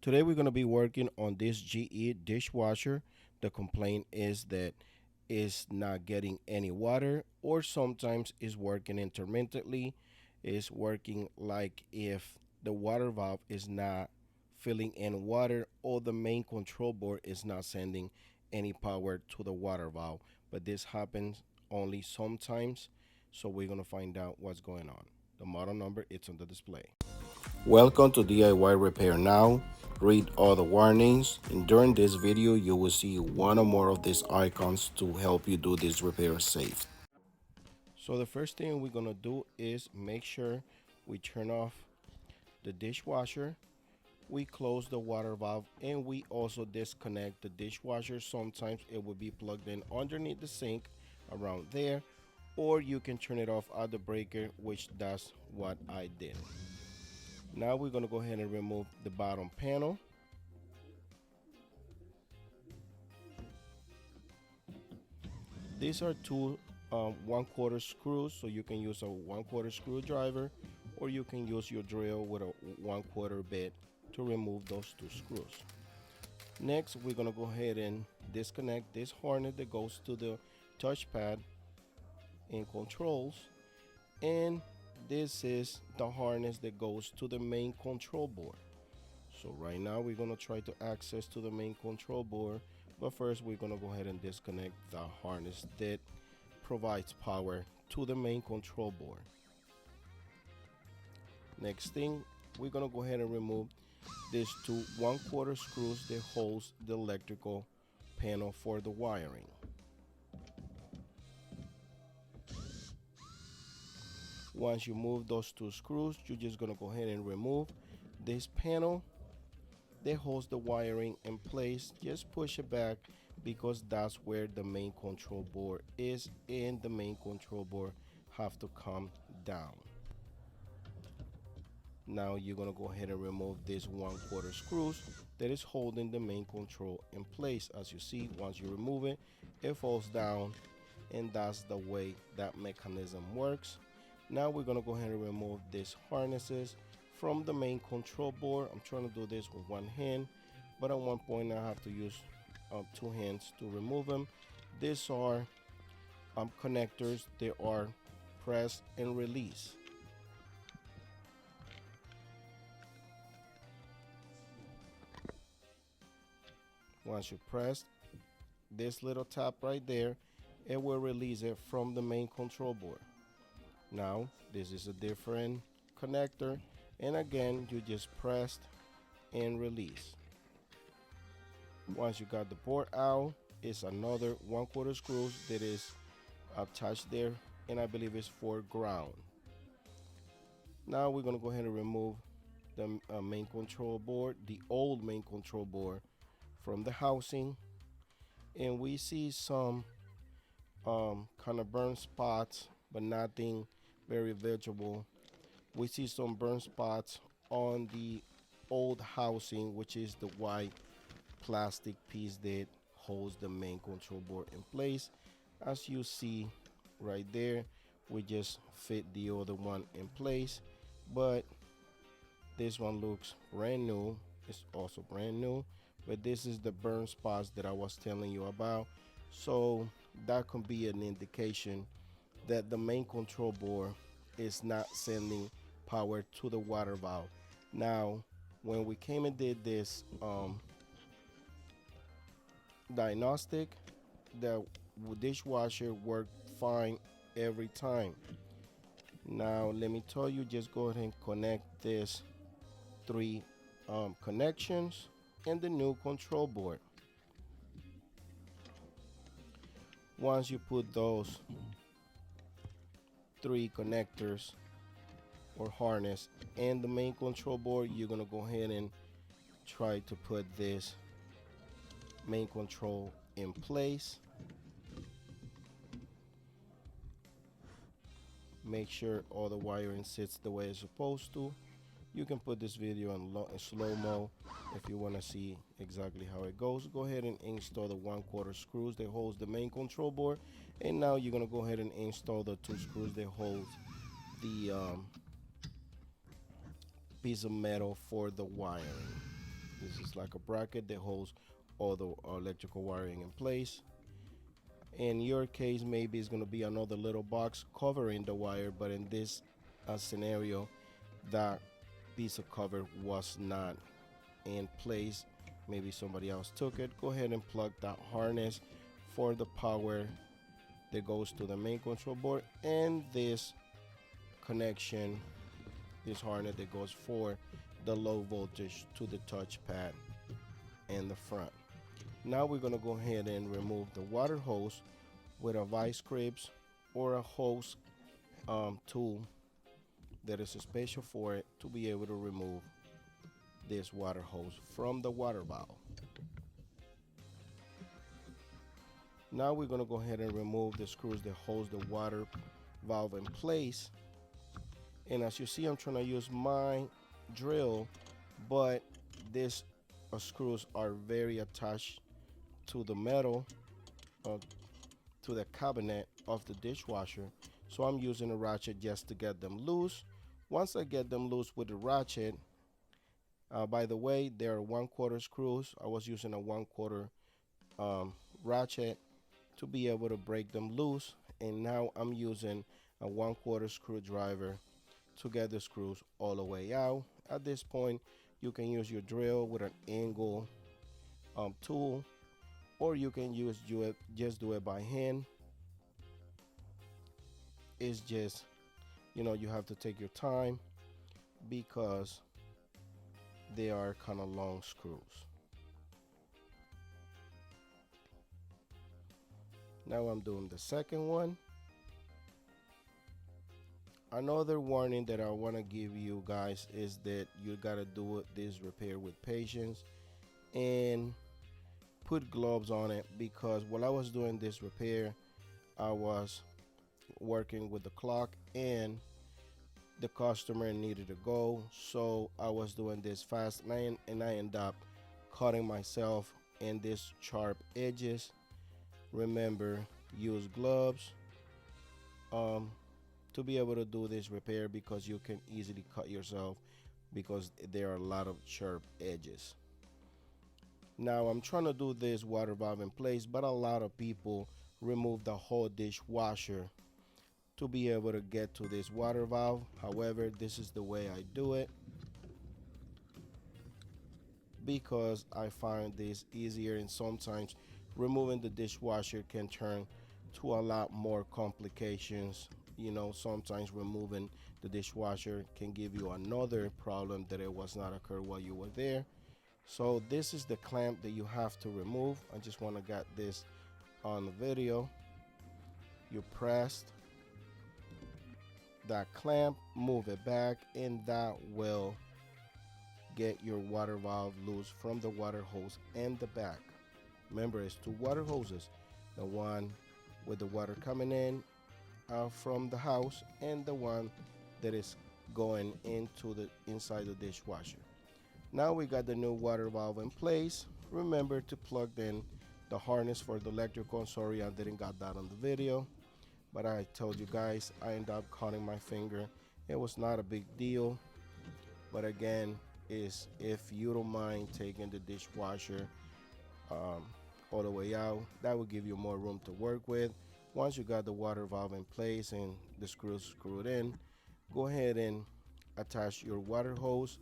Today we're going to be working on this GE dishwasher. The complaint is that it's not getting any water, or sometimes it's working intermittently. It's working like if the water valve is not filling in water, or the main control board is not sending any power to the water valve. But this happens only sometimes, so we're going to find out what's going on. The model number is on the display. Welcome to DIY Repair Now. Read all the warnings, and during this video you will see one or more of these icons to help you do this repair safe. So the first thing we're gonna do is make sure we turn off the dishwasher, we close the water valve, and we also disconnect the dishwasher. Sometimes it will be plugged in underneath the sink around there, or you can turn it off at the breaker, which that's what I did. Now we're going to go ahead and remove the bottom panel. These are two 1/4 screws, so you can use a 1/4 screwdriver, or you can use your drill with a 1/4 bit to remove those two screws. Next, we're going to go ahead and disconnect this harness that goes to the touchpad and controls, and this is the harness that goes to the main control board. So right now we're going to try to access to the main control board, but first we're going to go ahead and disconnect the harness that provides power to the main control board. Next thing, we're going to go ahead and remove these two 1/4 screws that holds the electrical panel for the wiring. Once you move those two screws, you're just going to go ahead and remove this panel that holds the wiring in place. Just push it back, because that's where the main control board is, and the main control board have to come down. Now you're going to go ahead and remove this 1/4 screws that is holding the main control in place. As you see, once you remove it, it falls down, and that's the way that mechanism works. Now we're going to go ahead and remove these harnesses from the main control board. I'm trying to do this with one hand, but at one point I have to use two hands to remove them. These are connectors. They are press and release. Once you press this little tap right there, it will release it from the main control board. Now this is a different connector, and again you just pressed and release. Once you got the board out, it's another 1/4 screws that is attached there, and I believe it's for ground. Now we're going to go ahead and remove the main control board, the old main control board, from the housing, and we see some kind of burn spots, but nothing very visible. We see some burn spots on the old housing, which is the white plastic piece that holds the main control board in place. As you see right there, we just fit the other one in place, but this one looks brand new. It's also brand new, but this is the burn spots that I was telling you about. So that could be an indication that the main control board is not sending power to the water valve. Now, when we came and did this diagnostic, the dishwasher worked fine every time. Now let me tell you, just go ahead and connect this three connections and the new control board. Once you put those three connectors or harness and the main control board, you're gonna go ahead and try to put this main control in place. Make sure all the wiring sits the way it's supposed to. You can put this video in slow-mo if you want to see exactly how it goes. Go ahead and install the 1/4 screws that holds the main control board, and now you're going to go ahead and install the two screws that hold the piece of metal for the wiring. This is like a bracket that holds all the electrical wiring in place. In your case, maybe it's going to be another little box covering the wire, but in this scenario, that piece of cover was not in place. Maybe somebody else took it. Go ahead and plug that harness for the power that goes to the main control board, and this connection, this harness that goes for the low voltage to the touchpad in the front. Now we're going to go ahead and remove the water hose with a vice grips or a hose tool that is special for it to be able to remove this water hose from the water valve. Now we're going to go ahead and remove the screws that hold the water valve in place. And as you see, I'm trying to use my drill, but these screws are very attached to the metal, to the cabinet of the dishwasher. So I'm using a ratchet just to get them loose. Once I get them loose with the ratchet, by the way, they are 1/4 screws. I was using a 1/4 ratchet to be able to break them loose. And now I'm using a 1/4 screwdriver to get the screws all the way out. At this point, you can use your drill with an angle tool, or you can just do it by hand. It's just, you have to take your time because they are kind of long screws. Now I'm doing the second one. Another warning that I want to give you guys is that you got to do this repair with patience and put gloves on it, because while I was doing this repair, I was working with the clock and the customer needed to go, so I was doing this fast, and I end up cutting myself in these sharp edges. Remember, use gloves to be able to do this repair, because you can easily cut yourself because there are a lot of sharp edges. Now I'm trying to do this water valve in place, but a lot of people remove the whole dishwasher to be able to get to this water valve. However, this is the way I do it because I find this easier, and sometimes removing the dishwasher can turn to a lot more complications. Sometimes removing the dishwasher can give you another problem that it was not occurred while you were there. So this is the clamp that you have to remove. I just want to get this on the video. You pressed that clamp, move it back, and that will get your water valve loose from the water hose and the back. Remember, it's 2 water hoses, the one with the water coming in from the house and the one that is going into the inside the dishwasher. Now we got the new water valve in place. Remember to plug in the harness for the electrical. I'm sorry I didn't got that on the video, but I told you guys I ended up cutting my finger. It was not a big deal, but again, is if you don't mind taking the dishwasher all the way out, that will give you more room to work with. Once you got the water valve in place and the screws screwed in, go ahead and attach your water hose.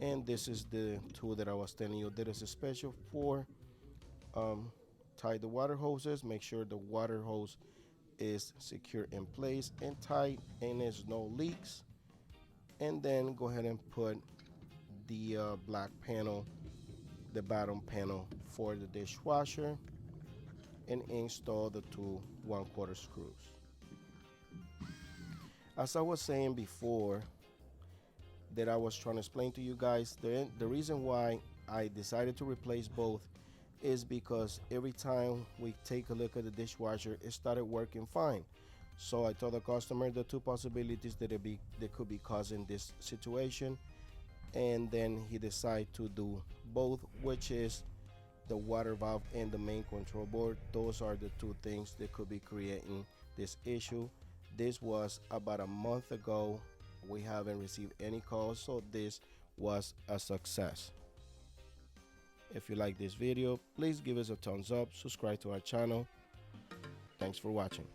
And this is the tool that I was telling you that is special for tie the water hoses. Make sure the water hose is secure in place and tight and there's no leaks. And then go ahead and put the black panel, the bottom panel for the dishwasher, and install the 2 1/4 screws. As I was saying before, that I was trying to explain to you guys, the reason why I decided to replace both is because every time we take a look at the dishwasher, it started working fine. So I told the customer the 2 possibilities that could be causing this situation, and then he decided to do both, which is the water valve and the main control board. Those are the 2 things that could be creating this issue. This was about a month ago. We haven't received any calls, so this was a success. If you like this video, please give us a thumbs up, subscribe to our channel. Thanks for watching.